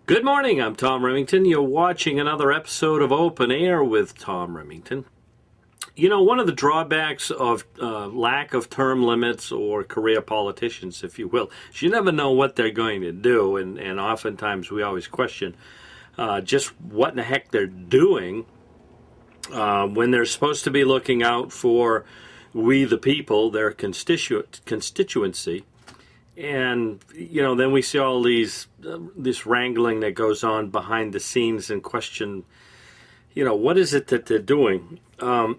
Good morning, I'm Tom Remington. You're watching another episode of Open Air with Tom Remington. You know, one of the drawbacks of lack of term limits or career politicians, if you will, is you never know what they're going to do, and oftentimes we always question just what in the heck they're doing when they're supposed to be looking out for we the people, their constituency. And, you know, then we see all this wrangling that goes on behind the scenes and question, you know, what is it that they're doing? As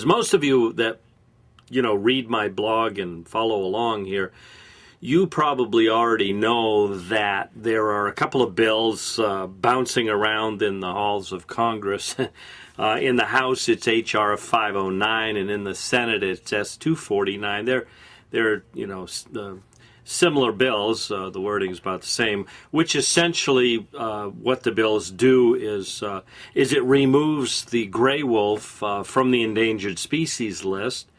most of you that, you know, read my blog and follow along here, you probably already know that there are a couple of bills bouncing around in the halls of Congress. In the House, it's H.R. 509, and in the Senate, it's S-249. They're similar bills. The wording is about the same. Which essentially, what the bills do is it removes the gray wolf from the endangered species list,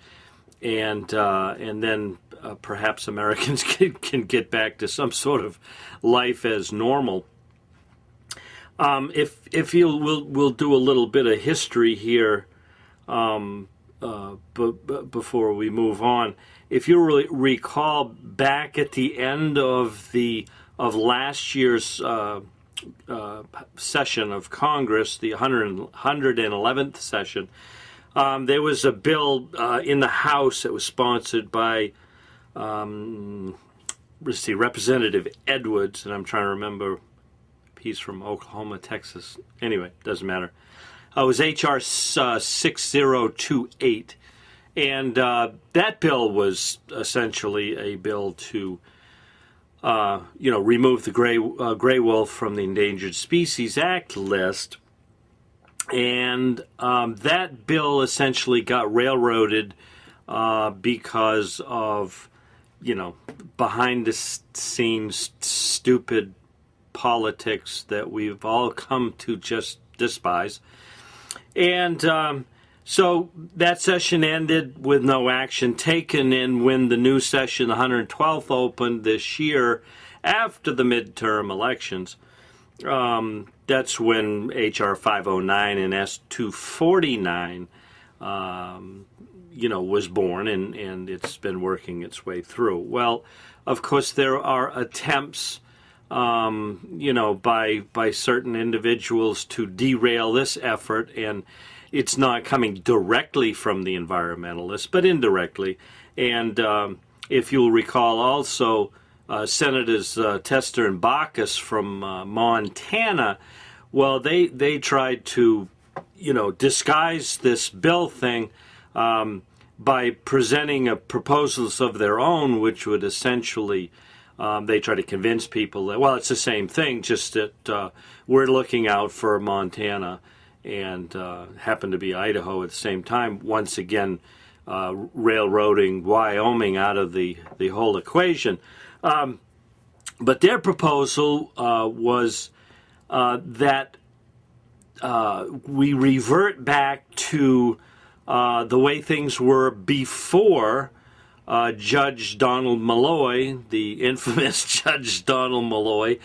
and then perhaps Americans can get back to some sort of life as normal. If we'll do a little bit of history here before we move on. If you recall back at the end of last year's session of Congress, the 111th session, there was a bill in the House that was sponsored by Representative Edwards, and I'm trying to remember, he's from Oklahoma, Texas. Anyway, doesn't matter. It was H.R. 6028. And that bill was essentially a bill to, remove the gray wolf from the Endangered Species Act list. And that bill essentially got railroaded because of, behind-the-scenes stupid politics that we've all come to just despise. And so that session ended with no action taken, and when the new session, the 112th, opened this year after the midterm elections, that's when H.R. 509 and S-249, was born, and it's been working its way through. Well, of course, there are attempts, by certain individuals to derail this effort, and it's not coming directly from the environmentalists, but indirectly. And if you'll recall also, Senators Tester and Baucus from Montana, well, they tried to, disguise this bill thing by presenting proposals of their own, which would essentially, they try to convince people that, well, it's the same thing, just that we're looking out for Montana and happened to be Idaho at the same time, once again railroading Wyoming out of the whole equation. But their proposal was that we revert back to the way things were before Judge Donald Malloy, the infamous Judge Donald Malloy,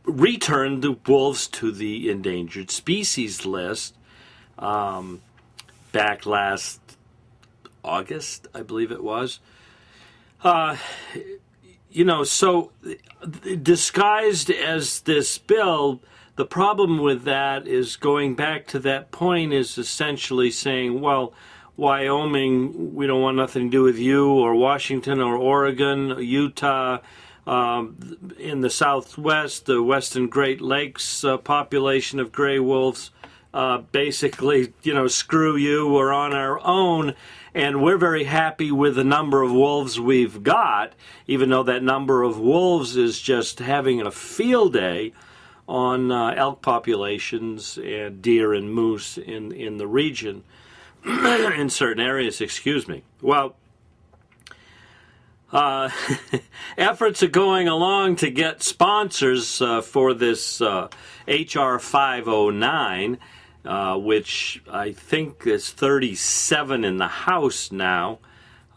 returned the wolves to the endangered species list back last August, I believe it was. So disguised as this bill, the problem with that is going back to that point is essentially saying, well, Wyoming, we don't want nothing to do with you, or Washington or Oregon, Utah, in the Southwest, the Western Great Lakes population of gray wolves, basically, screw you, we're on our own, and we're very happy with the number of wolves we've got, even though that number of wolves is just having a field day on elk populations and deer and moose in the region, in certain areas, excuse me. Well, efforts are going along to get sponsors for this H.R. 509, which I think is 37 in the House now.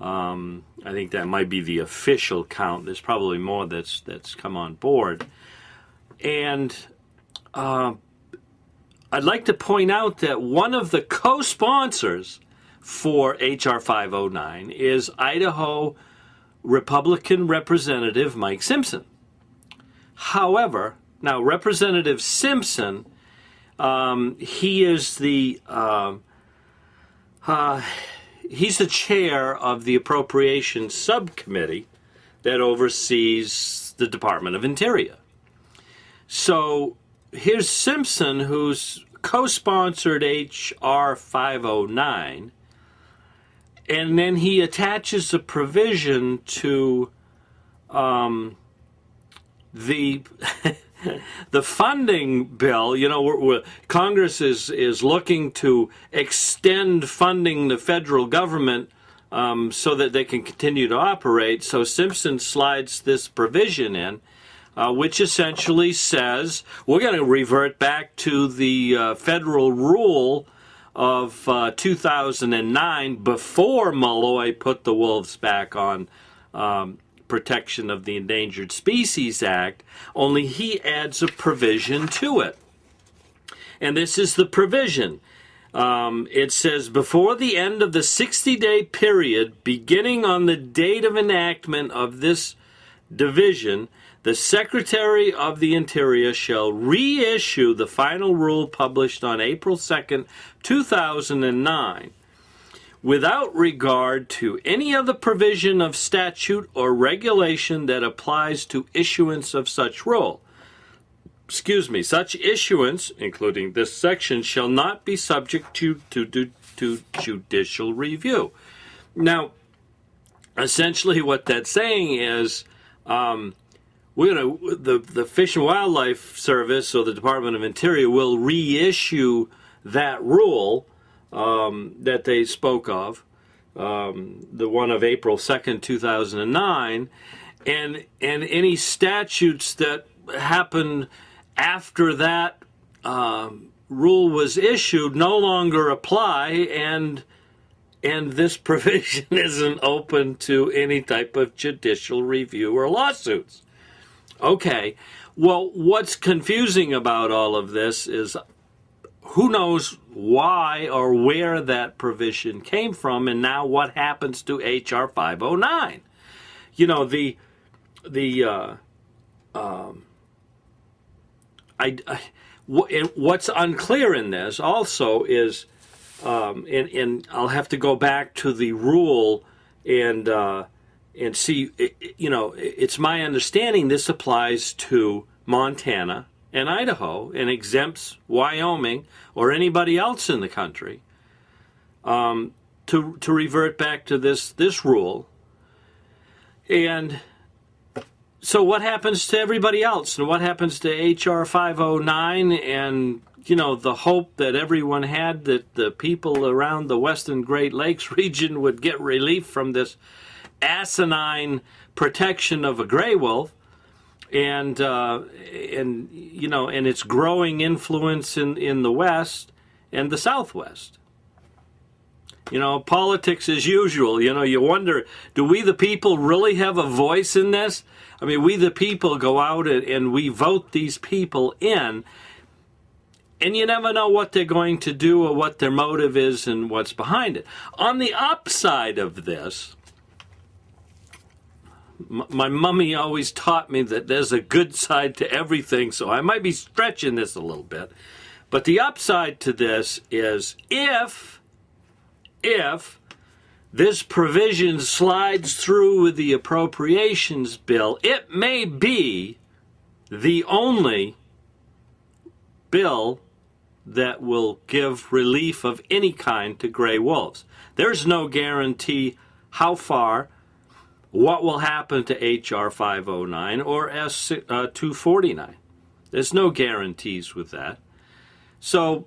I think that might be the official count. There's probably more that's come on board. And I'd like to point out that one of the co-sponsors for H.R. 509 is Idaho Republican Representative Mike Simpson. However, now Representative Simpson, he is the he's the chair of the appropriations subcommittee that oversees the Department of Interior. So here's Simpson, who's co-sponsored H.R. 509, and then he attaches a provision to the the funding bill. You know, Congress is looking to extend funding the federal government so that they can continue to operate. So Simpson slides this provision in, which essentially says we're going to revert back to the federal rule of 2009 before Malloy put the wolves back on protection of the Endangered Species Act, only he adds a provision to it. And this is the provision. It says, before the end of the 60-day period beginning on the date of enactment of this division, the Secretary of the Interior shall reissue the final rule published on April 2nd, 2009, without regard to any other provision of statute or regulation that applies to issuance of such rule. Such issuance, including this section, shall not be subject to judicial review. Now, essentially what that's saying is the Fish and Wildlife Service or the Department of Interior will reissue that rule that they spoke of, the one of April 2nd, 2009, and any statutes that happened after that rule was issued no longer apply, and this provision isn't open to any type of judicial review or lawsuits. Okay, well, what's confusing about all of this is who knows why or where that provision came from, and now what happens to H.R. 509. You know, what's unclear in this also is, and I'll have to go back to the rule and see, you know, it's my understanding this applies to Montana and Idaho and exempts Wyoming or anybody else in the country to revert back to this rule. And so what happens to everybody else, and what happens to H.R. 509 and, you know, the hope that everyone had that the people around the western Great Lakes region would get relief from this asinine protection of a gray wolf, and you know, and its growing influence in the West and the Southwest. You know, politics as usual. You know, you wonder, do we the people really have a voice in this? I mean, we the people go out and we vote these people in, and you never know what they're going to do or what their motive is and what's behind it. On the upside of this, my mummy always taught me that there's a good side to everything, so I might be stretching this a little bit. But the upside to this is if this provision slides through with the appropriations bill, it may be the only bill that will give relief of any kind to gray wolves. There's no guarantee how far, what will happen to H.R. 509 or S. 249. There's no guarantees with that. So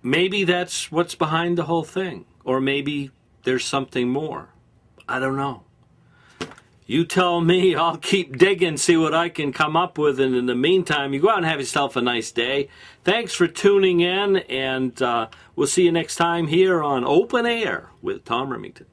maybe that's what's behind the whole thing. Or maybe there's something more. I don't know. You tell me. I'll keep digging, see what I can come up with. And in the meantime, you go out and have yourself a nice day. Thanks for tuning in, and we'll see you next time here on Open Air with Tom Remington.